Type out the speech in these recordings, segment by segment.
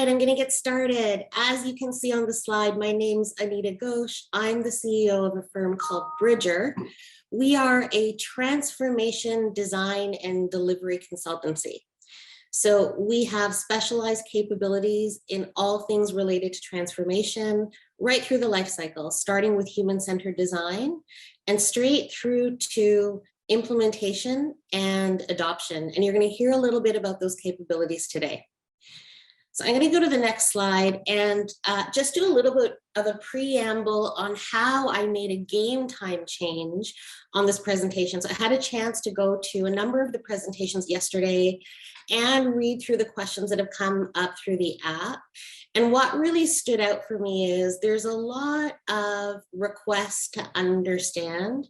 right, I'm going to get started. As you can see on the slide, my name's Anita Ghosh. I'm the CEO of a firm called Bridger. We are a transformation design and delivery consultancy. So we have specialized capabilities in all things related to transformation, right through the life cycle, starting with human-centered design and straight through to implementation and adoption. And you're going to hear a little bit about those capabilities today. So I'm going to go to the next slide and just do a little bit of a preamble on how I made a game time change on this presentation. So I had a chance to go to a number of the presentations yesterday and read through the questions that have come up through the app. And what really stood out for me is there's a lot of requests to understand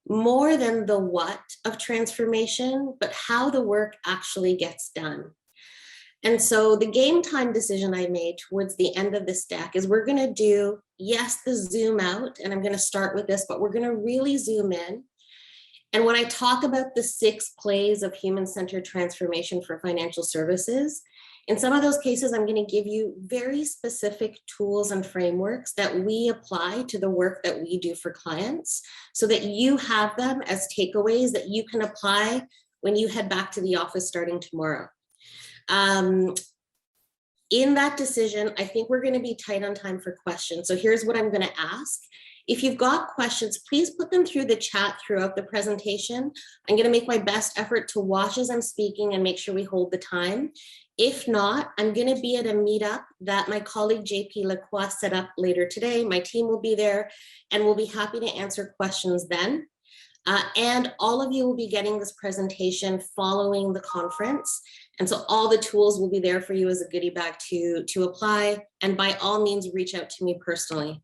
more than the what of transformation, but how the work actually gets done. And so the game time decision I made towards the end of this deck is we're going to do, yes, the zoom out, and I'm going to start with this, but we're going to really zoom in. And when I talk about the 6 plays of human-centered transformation for financial services, in some of those cases, I'm going to give you very specific tools and frameworks that we apply to the work that we do for clients so that you have them as takeaways that you can apply when you head back to the office starting tomorrow. In that decision, I think we're going to be tight on time for questions. So here's what I'm going to ask. If you've got questions, please put them through the chat throughout the presentation. I'm going to make my best effort to watch as I'm speaking and make sure we hold the time. If not, I'm going to be at a meetup that my colleague JP Lacroix set up later today. My team will be there and we'll be happy to answer questions then. And all of you will be getting this presentation following the conference. And so all the tools will be there for you as a goodie bag to apply. And by all means, reach out to me personally.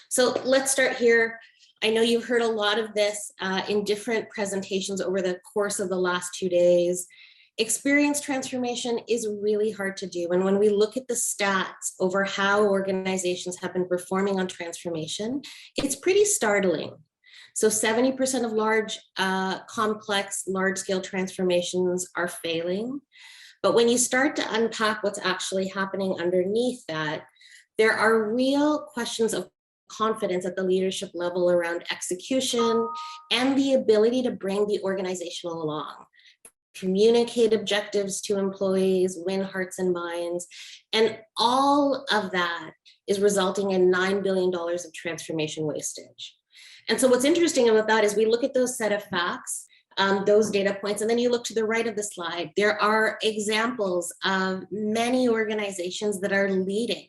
So let's start here. I know you've heard a lot of this in different presentations over the course of the last 2 days. Experience transformation is really hard to do. And when we look at the stats over how organizations have been performing on transformation, it's pretty startling. So 70% of large, complex, large-scale transformations are failing. But when you start to unpack what's actually happening underneath that, there are real questions of confidence at the leadership level around execution and the ability to bring the organization along, communicate objectives to employees, win hearts and minds, and all of that is resulting in $9 billion of transformation wastage. And so what's interesting about that is we look at those set of facts, those data points, and then you look to the right of the slide. There are examples of many organizations that are leading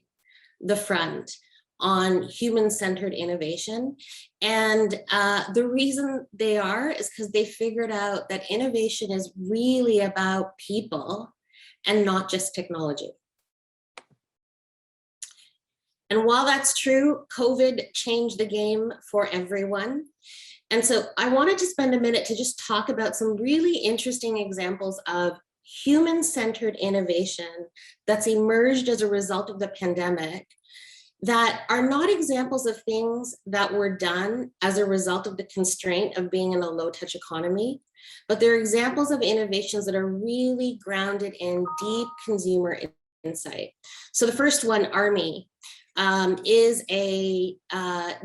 the front on human-centered innovation. And the reason they are is because they figured out that innovation is really about people and not just technology. And while that's true, COVID changed the game for everyone. And so I wanted to spend a minute to just talk about some really interesting examples of human-centered innovation that's emerged as a result of the pandemic that are not examples of things that were done as a result of the constraint of being in a low-touch economy, but they're examples of innovations that are really grounded in deep consumer insight. So the first one, Army, is a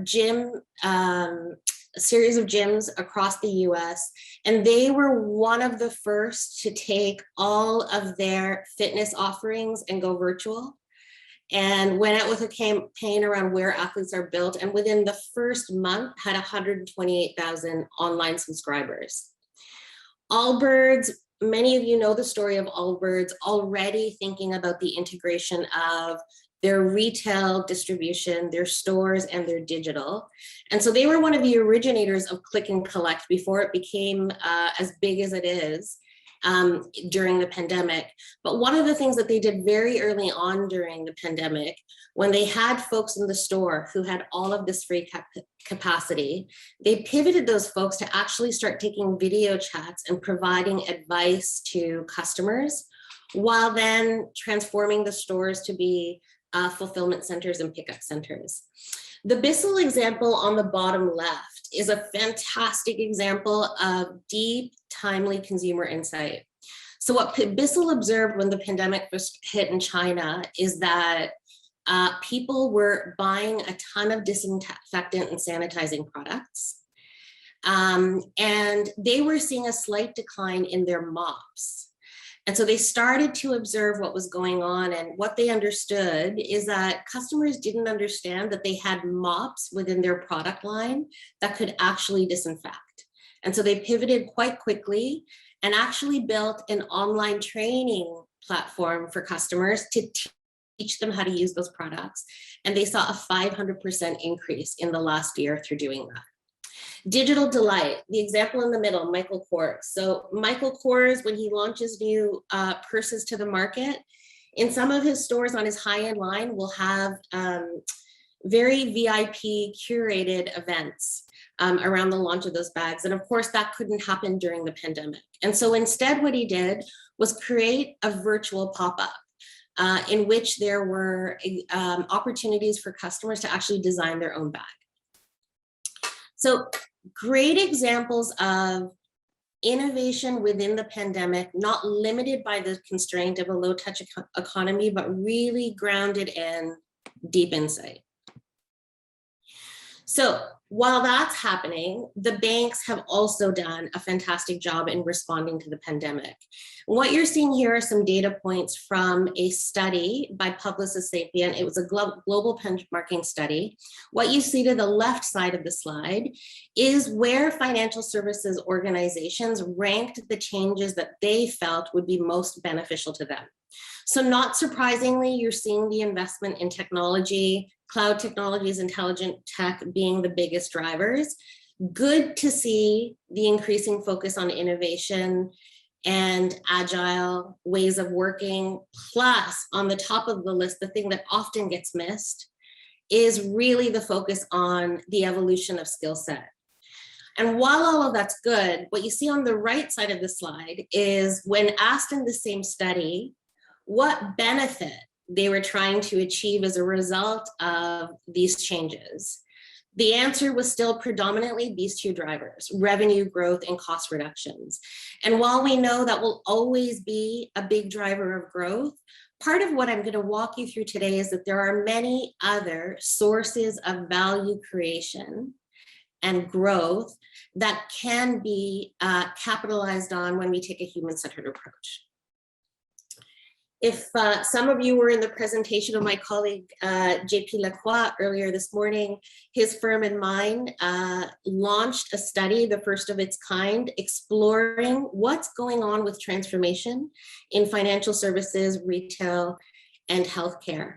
gym, a series of gyms across the US, and they were one of the first to take all of their fitness offerings and go virtual, and went out with a campaign around where athletes are built, and within the first month had 128,000 online subscribers. Allbirds, many of you know the story of Allbirds, already thinking about the integration of their retail distribution, their stores, and their digital. And so they were one of the originators of click and collect before it became as big as it is during the pandemic. But one of the things that they did very early on during the pandemic, when they had folks in the store who had all of this free capacity, they pivoted those folks to actually start taking video chats and providing advice to customers, while then transforming the stores to be fulfillment centers and pickup centers. The Bissell example on the bottom left is a fantastic example of deep, timely consumer insight. So what Bissell observed when the pandemic first hit in China is that people were buying a ton of disinfectant and sanitizing products. And they were seeing a slight decline in their mops. And so they started to observe what was going on, and what they understood is that customers didn't understand that they had mops within their product line that could actually disinfect. And so they pivoted quite quickly and actually built an online training platform for customers to teach them how to use those products. And they saw a 500% increase in the last year through doing that. Digital delight, the example in the middle, Michael Kors. So Michael Kors, when he launches new purses to the market, in some of his stores on his high-end line will have very VIP curated events around the launch of those bags. And of course, that couldn't happen during the pandemic. And so instead, what he did was create a virtual pop-up in which there were opportunities for customers to actually design their own bag. So great examples of innovation within the pandemic, not limited by the constraint of a low-touch economy, but really grounded in deep insight. So while that's happening, the banks have also done a fantastic job in responding to the pandemic. What you're seeing here are some data points from a study by Publicis Sapient. It was a global benchmarking study. What you see to the left side of the slide is where financial services organizations ranked the changes that they felt would be most beneficial to them. So not surprisingly, you're seeing the investment in technology, cloud technologies, intelligent tech being the biggest drivers. Good to see the increasing focus on innovation and agile ways of working. Plus, on the top of the list, the thing that often gets missed is really the focus on the evolution of skill set. And while all of that's good, what you see on the right side of the slide is when asked in the same study, what benefit they were trying to achieve as a result of these changes, the answer was still predominantly these two drivers: revenue growth and cost reductions. And while we know that will always be a big driver of growth, part of what I'm going to walk you through today is that there are many other sources of value creation and growth that can be capitalized on when we take a human-centered approach. If some of you were in the presentation of my colleague, JP Lacroix, earlier this morning, his firm and mine launched a study, the first of its kind, exploring what's going on with transformation in financial services, retail, and healthcare.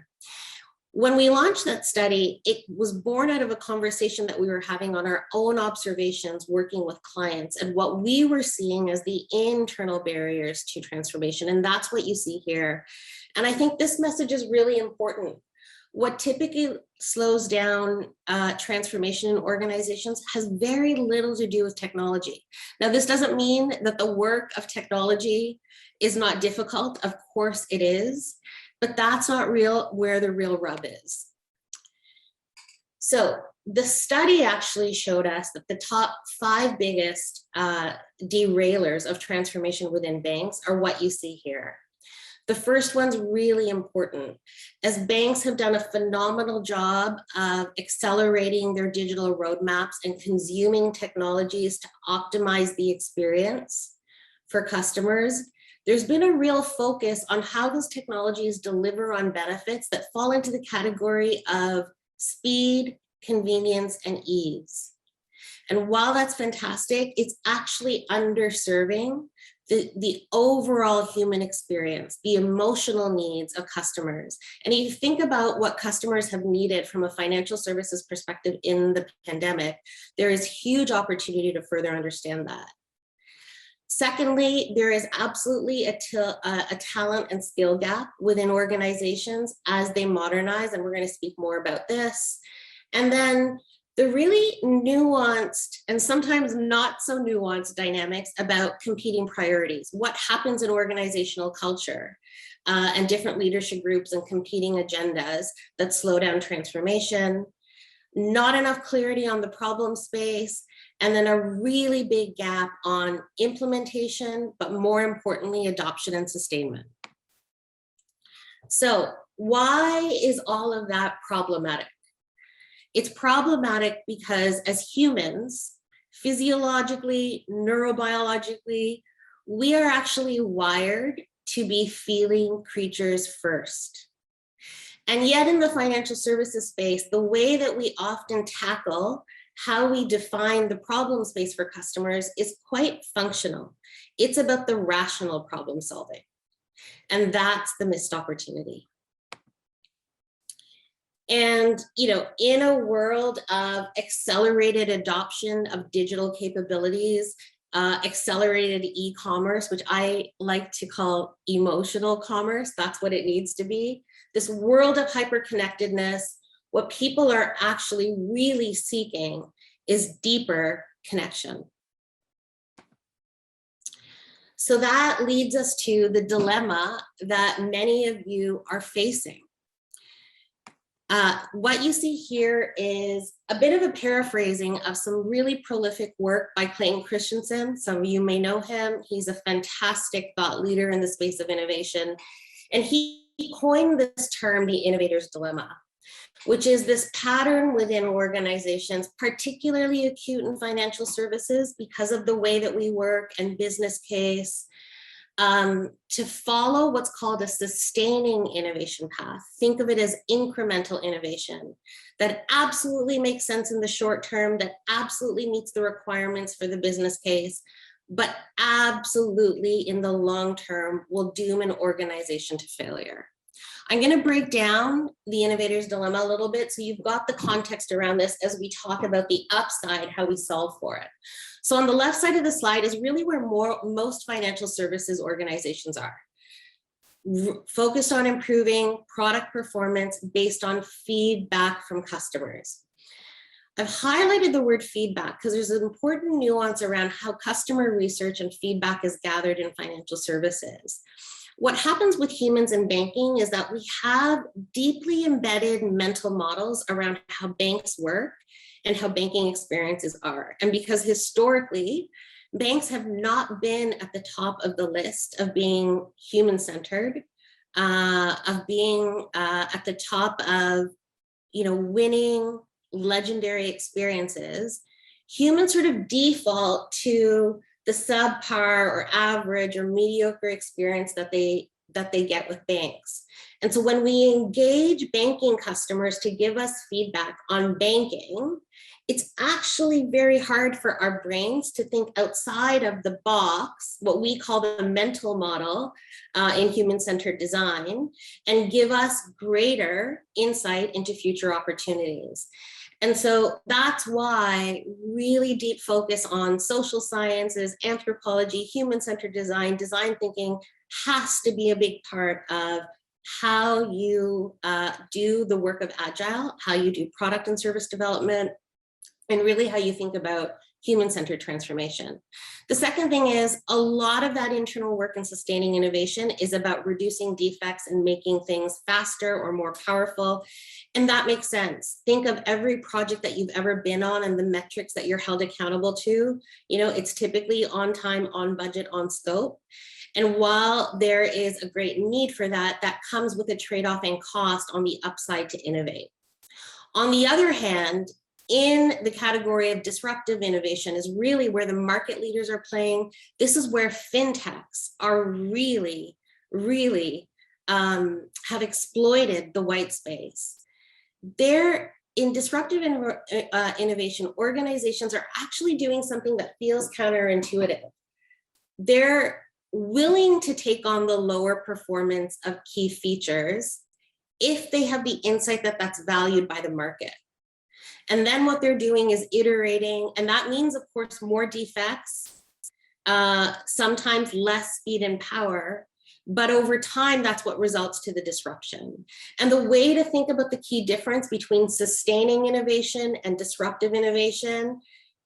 When we launched that study, it was born out of a conversation that we were having on our own observations working with clients and what we were seeing as the internal barriers to transformation. And that's what you see here. And I think this message is really important. What typically slows down transformation in organizations has very little to do with technology. Now, this doesn't mean that the work of technology is not difficult. Of course it is. But that's not where the real rub is. So the study actually showed us that the top 5 biggest derailers of transformation within banks are what you see here. The first one's really important, as banks have done a phenomenal job of accelerating their digital roadmaps and consuming technologies to optimize the experience for customers. There's been a real focus on how those technologies deliver on benefits that fall into the category of speed, convenience, and ease. And while that's fantastic, it's actually underserving the overall human experience, the emotional needs of customers. And if you think about what customers have needed from a financial services perspective in the pandemic, there is huge opportunity to further understand that. Secondly, there is absolutely a talent and skill gap within organizations as they modernize, and we're going to speak more about this. And then the really nuanced and sometimes not so nuanced dynamics about competing priorities. What happens in organizational culture and different leadership groups and competing agendas that slow down transformation. Not enough clarity on the problem space, and then a really big gap on implementation, but more importantly, adoption and sustainment. So why is all of that problematic? It's problematic because as humans, physiologically, neurobiologically, we are actually wired to be feeling creatures first. And yet in the financial services space, the way that we often tackle how we define the problem space for customers is quite functional. It's about the rational problem solving. And that's the missed opportunity. And, you know, in a world of accelerated adoption of digital capabilities, accelerated e-commerce, which I like to call emotional commerce, that's what it needs to be. This world of hyperconnectedness, what people are actually really seeking is deeper connection. So that leads us to the dilemma that many of you are facing. What you see here is a bit of a paraphrasing of some really prolific work by Clayton Christensen. Some of you may know him. He's a fantastic thought leader in the space of innovation. And he coined this term, the innovator's dilemma, which is this pattern within organizations, particularly acute in financial services because of the way that we work and business case, to follow what's called a sustaining innovation path. Think of it as incremental innovation that absolutely makes sense in the short term, that absolutely meets the requirements for the business case, but absolutely in the long term will doom an organization to failure. I'm going to break down the innovator's dilemma a little bit so you've got the context around this as we talk about the upside, how we solve for it. So on the left side of the slide is really where most financial services organizations are. Focused on improving product performance based on feedback from customers. I've highlighted the word feedback because there's an important nuance around how customer research and feedback is gathered in financial services. What happens with humans in banking is that we have deeply embedded mental models around how banks work and how banking experiences are. And because historically, banks have not been at the top of the list of being human-centered, of being at the top of, you know, winning legendary experiences, humans sort of default to the subpar or average or mediocre experience that they get with banks. And so when we engage banking customers to give us feedback on banking, it's actually very hard for our brains to think outside of the box, what we call the mental model in human-centered design, and give us greater insight into future opportunities. And so that's why really deep focus on social sciences, anthropology, human-centered design, design thinking has to be a big part of how you do the work of Agile, how you do product and service development, and really how you think about human-centered transformation. The second thing is a lot of that internal work in sustaining innovation is about reducing defects and making things faster or more powerful. And that makes sense. Think of every project that you've ever been on and the metrics that you're held accountable to. You know, it's typically on time, on budget, on scope. And while there is a great need for that, that comes with a trade-off in cost on the upside to innovate. On the other hand, in the category of disruptive innovation is really where the market leaders are playing. This is where fintechs are really have exploited the white space. In disruptive innovation, organizations are actually doing something that feels counterintuitive. They're willing to take on the lower performance of key features if they have the insight that that's valued by the market. And then what they're doing is iterating, and that means, of course, more defects, sometimes less speed and power, but over time, that's what results to the disruption. And the way to think about the key difference between sustaining innovation and disruptive innovation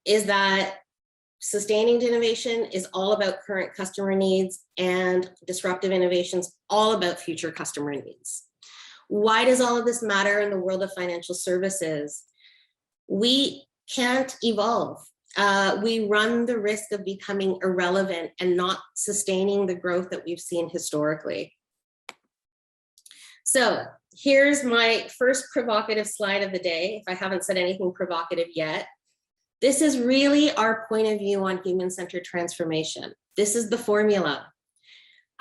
is that sustaining innovation is all about current customer needs, and disruptive innovation is all about future customer needs. Why does all of this matter in the world of financial services? We can't evolve we run the risk of becoming irrelevant and not sustaining the growth that we've seen historically. So here's my first provocative slide of the day, if I haven't said anything provocative yet. This is really our point of view on human-centered transformation. This is the formula.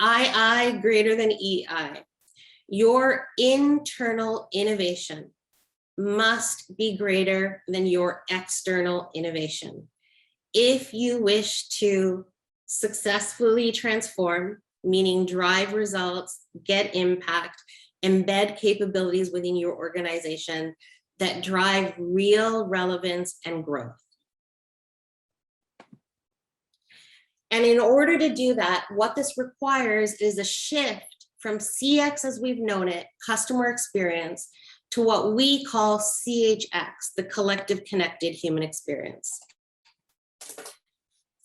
II greater than EI. Your internal innovation must be greater than your external innovation. If you wish to successfully transform, meaning drive results, get impact, embed capabilities within your organization that drive real relevance and growth. And in order to do that, what this requires is a shift from CX as we've known it, customer experience, to what we call CHX, the collective connected human experience.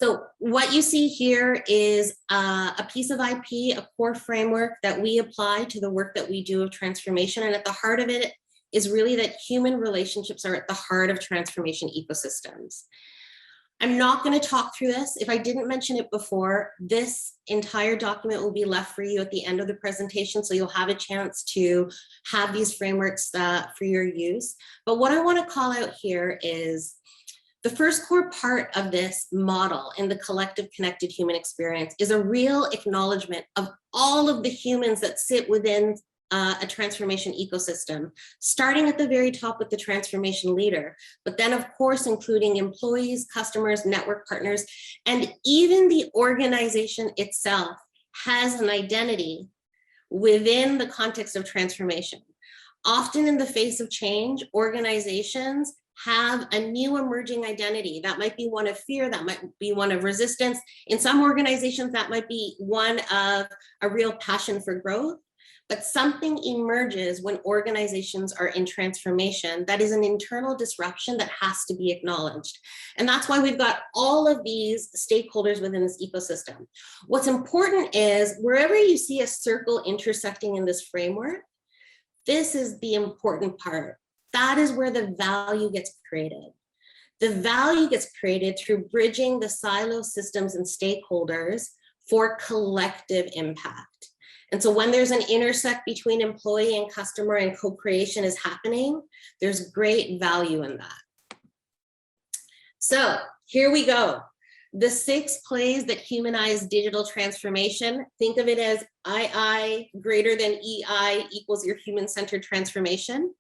So what you see here is a piece of IP, a core framework that we apply to the work that we do of transformation. And at the heart of it is really that human relationships are at the heart of transformation ecosystems. I'm not going to talk through this. If I didn't mention it before, this entire document will be left for you at the end of the presentation, so you'll have a chance to have these frameworks for your use. But what I want to call out here is the first core part of this model in the collective connected human experience is a real acknowledgement of all of the humans that sit within a transformation ecosystem, starting at the very top with the transformation leader, but then of course including employees, customers, network partners, and even the organization itself has an identity within the context of transformation. Often in the face of change, organizations have a new emerging identity. That might be one of fear, that might be one of resistance. In some organizations, that might be one of a real passion for growth. But something emerges when organizations are in transformation that is an internal disruption that has to be acknowledged. And that's why we've got all of these stakeholders within this ecosystem. What's important is wherever you see a circle intersecting in this framework, this is the important part. That is where the value gets created. The value gets created through bridging the silo systems and stakeholders for collective impact. And so when there's an intersect between employee and customer and co-creation is happening, there's great value in that. So here we go. The 6 plays that humanize digital transformation. Think of it as II greater than EI equals your human-centered transformation.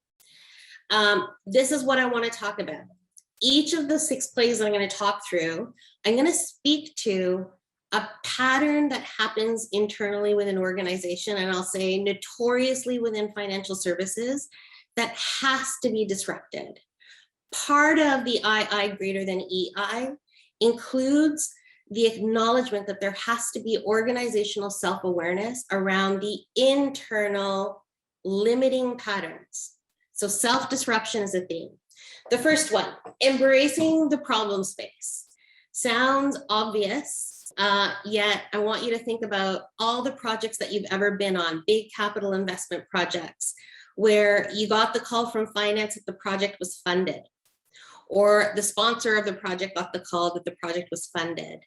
This is what I want to talk about. Each of the 6 plays that I'm going to talk through, I'm going to speak to a pattern that happens internally within an organization, and I'll say notoriously within financial services, that has to be disrupted. Part of the II greater than EI includes the acknowledgement that there has to be organizational self-awareness around the internal limiting patterns. So self-disruption is a theme. The first one, embracing the problem space. Sounds obvious. Yet I want you to think about all the projects that you've ever been on, big capital investment projects, where you got the call from finance that the project was funded, or the sponsor of the project got the call that the project was funded.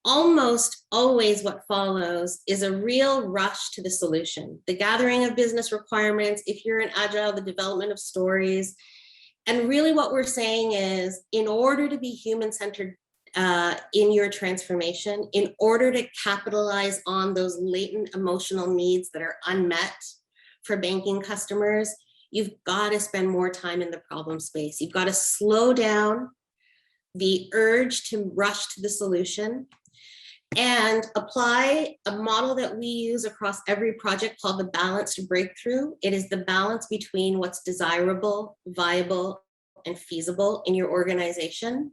Almost always what follows is a real rush to the solution, the gathering of business requirements, if you're in Agile, the development of stories. And really what we're saying is, in order to be human-centered in your transformation, in order to capitalize on those latent emotional needs that are unmet for banking customers, you've got to spend more time in the problem space. You've got to slow down the urge to rush to the solution and apply a model that we use across every project called the balanced breakthrough. It is the balance between what's desirable, viable, and feasible in your organization.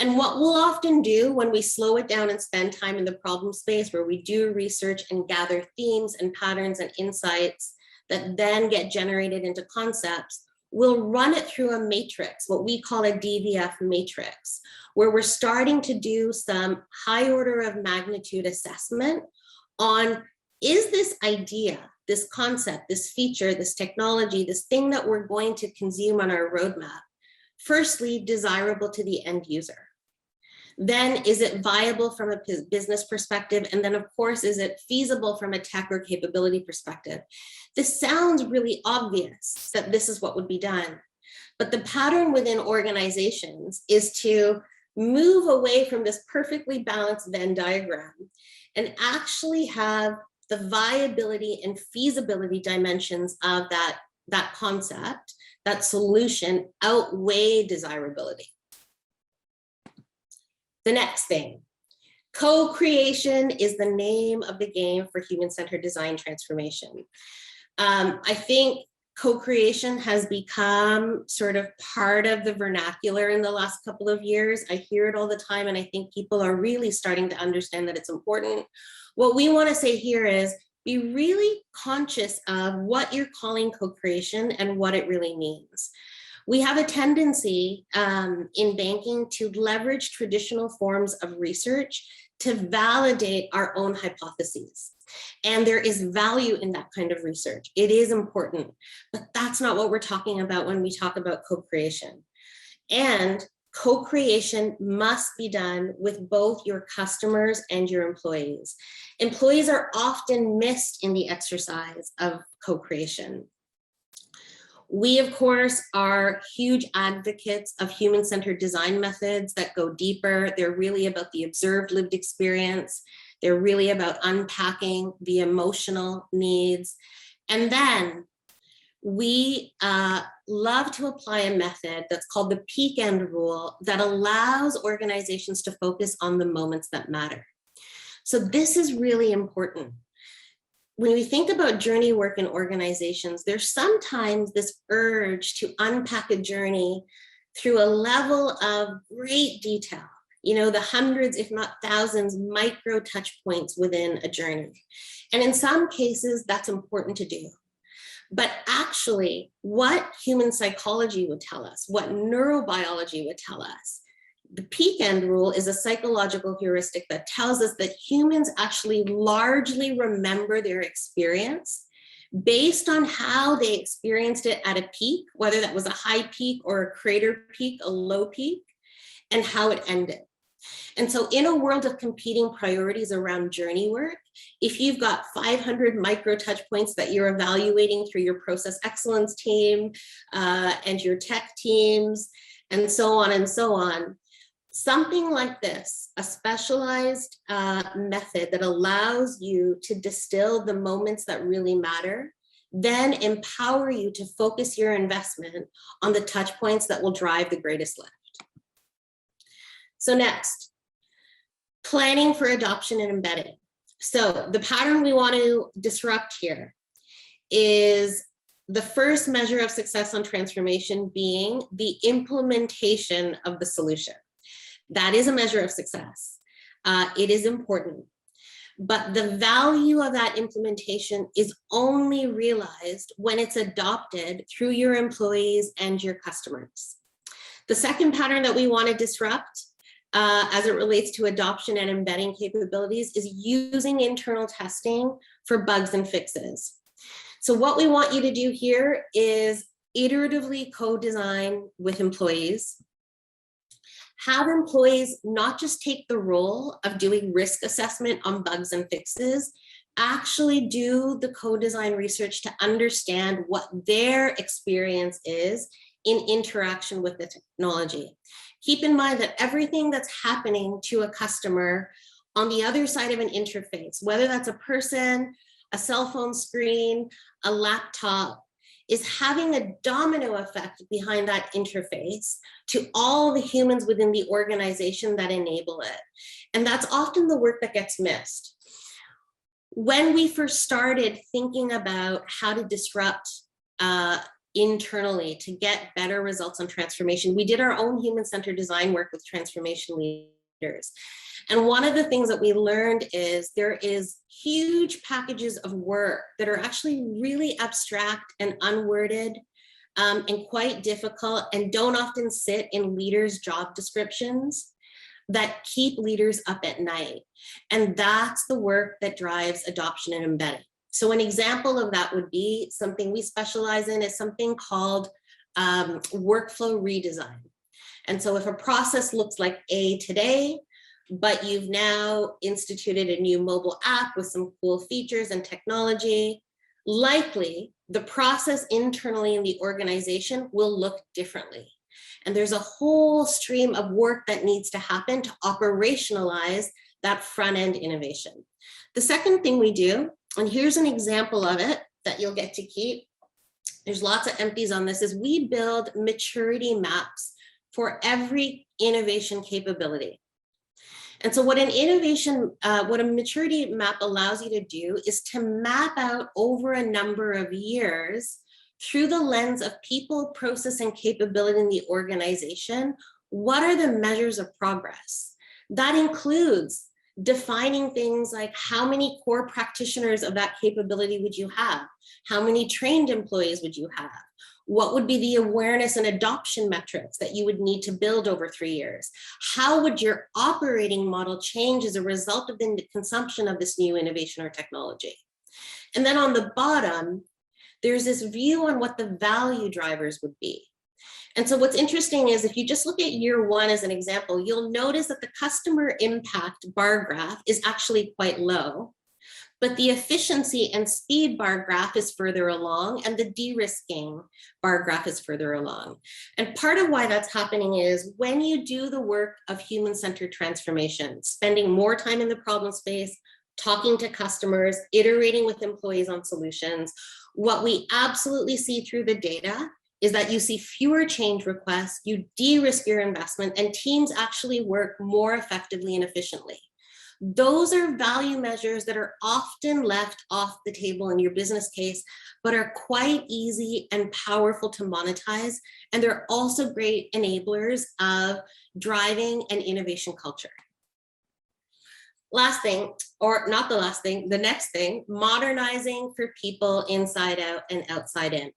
And what we'll often do when we slow it down and spend time in the problem space, where we do research and gather themes and patterns and insights that then get generated into concepts, we'll run it through a matrix, what we call a DVF matrix, where we're starting to do some high order of magnitude assessment on, is this idea, this concept, this feature, this technology, this thing that we're going to consume on our roadmap, firstly, desirable to the end user? Then is it viable from a business perspective? And then of course, is it feasible from a tech or capability perspective? This sounds really obvious that this is what would be done. But the pattern within organizations is to move away from this perfectly balanced Venn diagram and actually have the viability and feasibility dimensions of that concept, that solution outweigh desirability. The next thing, co-creation is the name of the game for human-centered design transformation. I think co-creation has become sort of part of the vernacular in the last couple of years. I hear it all the time, and I think people are really starting to understand that it's important. What we want to say here is be really conscious of what you're calling co-creation and what it really means. We have a tendency in banking to leverage traditional forms of research to validate our own hypotheses. And there is value in that kind of research. It is important, but that's not what we're talking about when we talk about co-creation. And co-creation must be done with both your customers and your employees. Employees are often missed in the exercise of co-creation. We, of course, are huge advocates of human-centered design methods that go deeper. They're really about the observed lived experience. They're really about unpacking the emotional needs. And then we love to apply a method that's called the peak end rule that allows organizations to focus on the moments that matter. So this is really important. When we think about journey work in organizations, there's sometimes this urge to unpack a journey through a level of great detail, you know, the hundreds, if not thousands, micro touch points within a journey. And in some cases, that's important to do. But actually, what human psychology would tell us, what neurobiology would tell us, the peak end rule is a psychological heuristic that tells us that humans actually largely remember their experience based on how they experienced it at a peak, whether that was a high peak or a crater peak, a low peak, and how it ended. And so in a world of competing priorities around journey work, if you've got 500 micro touch points that you're evaluating through your process excellence team and your tech teams, and so on, something like this, a specialized method that allows you to distill the moments that really matter, then empower you to focus your investment on the touch points that will drive the greatest lift. So next, planning for adoption and embedding. So the pattern we want to disrupt here is the first measure of success on transformation being the implementation of the solution. That is a measure of success. It is important. But the value of that implementation is only realized when it's adopted through your employees and your customers. The second pattern that we want to disrupt as it relates to adoption and embedding capabilities is using internal testing for bugs and fixes. So what we want you to do here is iteratively co-design with employees. Have employees not just take the role of doing risk assessment on bugs and fixes, actually do the co-design research to understand what their experience is in interaction with the technology. Keep in mind that everything that's happening to a customer on the other side of an interface, whether that's a person, a cell phone screen, a laptop, is having a domino effect behind that interface to all the humans within the organization that enable it. And that's often the work that gets missed. When we first started thinking about how to disrupt internally to get better results on transformation, we did our own human-centered design work with transformation leaders. And one of the things that we learned is there is huge packages of work that are actually really abstract and unworded and quite difficult and don't often sit in leaders' job descriptions that keep leaders up at night. And that's the work that drives adoption and embedding. So an example of that would be something we specialize in is something called workflow redesign. And so if a process looks like A today, but you've now instituted a new mobile app with some cool features and technology, likely the process internally in the organization will look differently. And there's a whole stream of work that needs to happen to operationalize that front-end innovation. The second thing we do, and here's an example of it that you'll get to keep, there's lots of empties on this, is we build maturity maps for every innovation capability. And so what an what a maturity map allows you to do is to map out over a number of years through the lens of people, process, and capability in the organization, what are the measures of progress? That includes defining things like how many core practitioners of that capability would you have? How many trained employees would you have? What would be the awareness and adoption metrics that you would need to build over 3 years? How would your operating model change as a result of the consumption of this new innovation or technology? And then on the bottom, there's this view on what the value drivers would be. And so what's interesting is if you just look at year one as an example, you'll notice that the customer impact bar graph is actually quite low, but the efficiency and speed bar graph is further along and the de-risking bar graph is further along. And part of why that's happening is when you do the work of human-centered transformation, spending more time in the problem space, talking to customers, iterating with employees on solutions, what we absolutely see through the data is that you see fewer change requests, you de-risk your investment, and teams actually work more effectively and efficiently. Those are value measures that are often left off the table in your business case, but are quite easy and powerful to monetize. And they're also great enablers of driving an innovation culture. Last thing, or not the last thing, the next thing, modernizing for people inside out and outside in.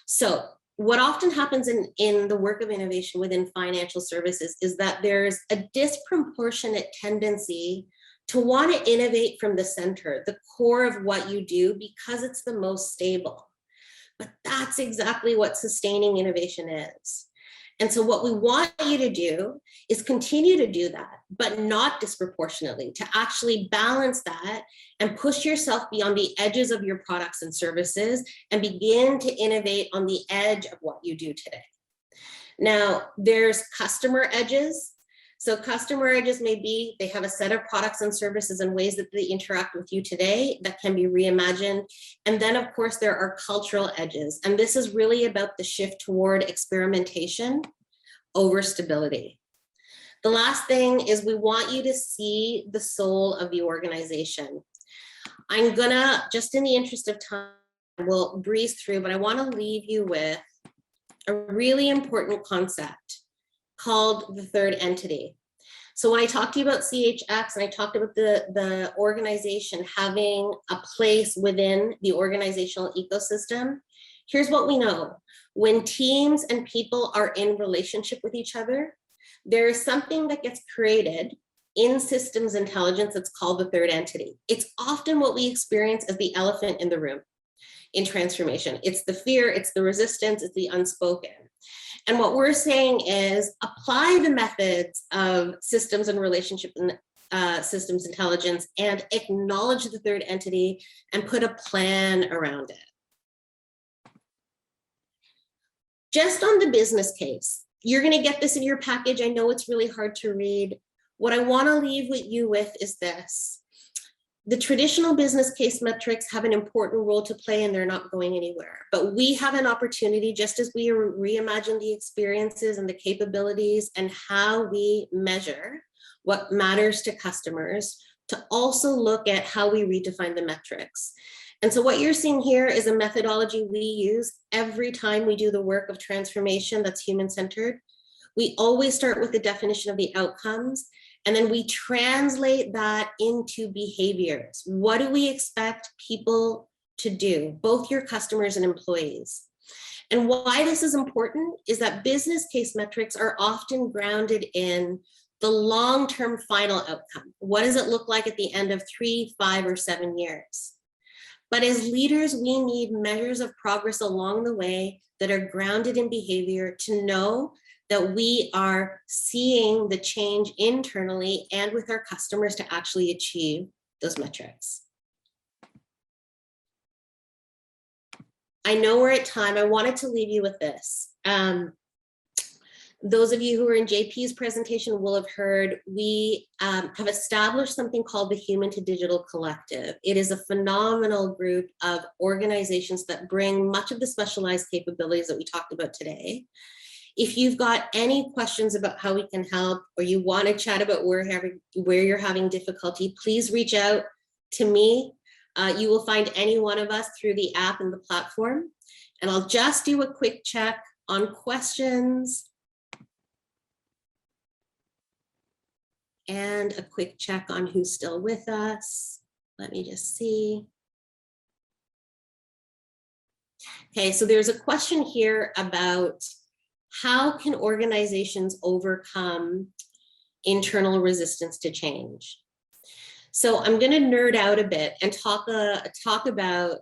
So what often happens in the work of innovation within financial services is that there's a disproportionate tendency to want to innovate from the center, the core of what you do, because it's the most stable. But that's exactly what sustaining innovation is. And so what we want you to do is continue to do that, but not disproportionately, to actually balance that and push yourself beyond the edges of your products and services and begin to innovate on the edge of what you do today. Now, there's customer edges. So customer edges may be, they have a set of products and services and ways that they interact with you today that can be reimagined. And then of course there are cultural edges. And this is really about the shift toward experimentation over stability. The last thing is we want you to see the soul of the organization. I'm gonna, just in the interest of time, we'll breeze through, but I wanna leave you with a really important concept called the third entity. So when I talked to you about CHX and I talked about the organization having a place within the organizational ecosystem, here's what we know. When teams and people are in relationship with each other, there is something that gets created in systems intelligence that's called the third entity. It's often what we experience as the elephant in the room in transformation. It's the fear, it's the resistance, it's the unspoken. And what we're saying is apply the methods of systems and relationship and systems intelligence and acknowledge the third entity and put a plan around it. Just on the business case, you're going to get this in your package. I know it's really hard to read. What I want to leave you with is this. The traditional business case metrics have an important role to play and they're not going anywhere. But we have an opportunity, just as we reimagine the experiences and the capabilities and how we measure what matters to customers, to also look at how we redefine the metrics. And so what you're seeing here is a methodology we use every time we do the work of transformation that's human-centered. We always start with the definition of the outcomes, and then we translate that into behaviors. What do we expect people to do, both your customers and employees? And why this is important is that business case metrics are often grounded in the long-term final outcome. What does it look like at the end of 3, 5, or 7 years? But as leaders, we need measures of progress along the way that are grounded in behavior to know that we are seeing the change internally and with our customers to actually achieve those metrics. I know we're at time. I wanted to leave you with this. Those of you who were in JP's presentation will have heard we have established something called the Human to Digital Collective. It is a phenomenal group of organizations that bring much of the specialized capabilities that we talked about today. If you've got any questions about how we can help, or you want to chat about where you're having difficulty, please reach out to me. You will find any one of us through the app and the platform. And I'll just do a quick check on questions. And a quick check on who's still with us. Let me just see. Okay, so there's a question here about how can organizations overcome internal resistance to change? So I'm going to nerd out a bit and talk about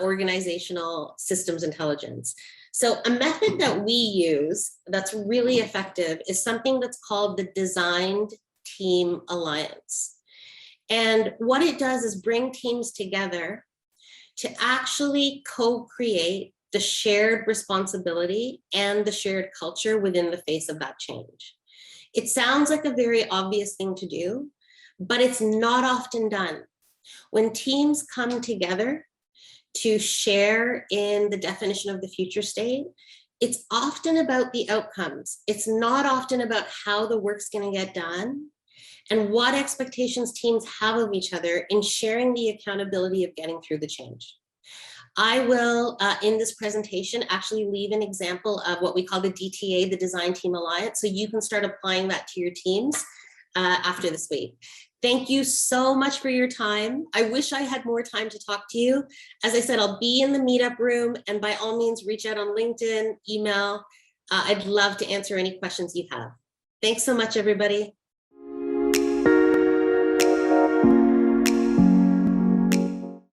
organizational systems intelligence. So a method that we use that's really effective is something that's called the Designed Team Alliance. And what it does is bring teams together to actually co-create the shared responsibility and the shared culture within the face of that change. It sounds like a very obvious thing to do, but it's not often done. When teams come together to share in the definition of the future state, it's often about the outcomes. It's not often about how the work's going to get done and what expectations teams have of each other in sharing the accountability of getting through the change. I will, in this presentation, actually leave an example of what we call the DTA, the Design Team Alliance, so you can start applying that to your teams after this week. Thank you so much for your time. I wish I had more time to talk to you. As I said, I'll be in the meetup room, and by all means, reach out on LinkedIn, email. I'd love to answer any questions you have. Thanks so much, everybody.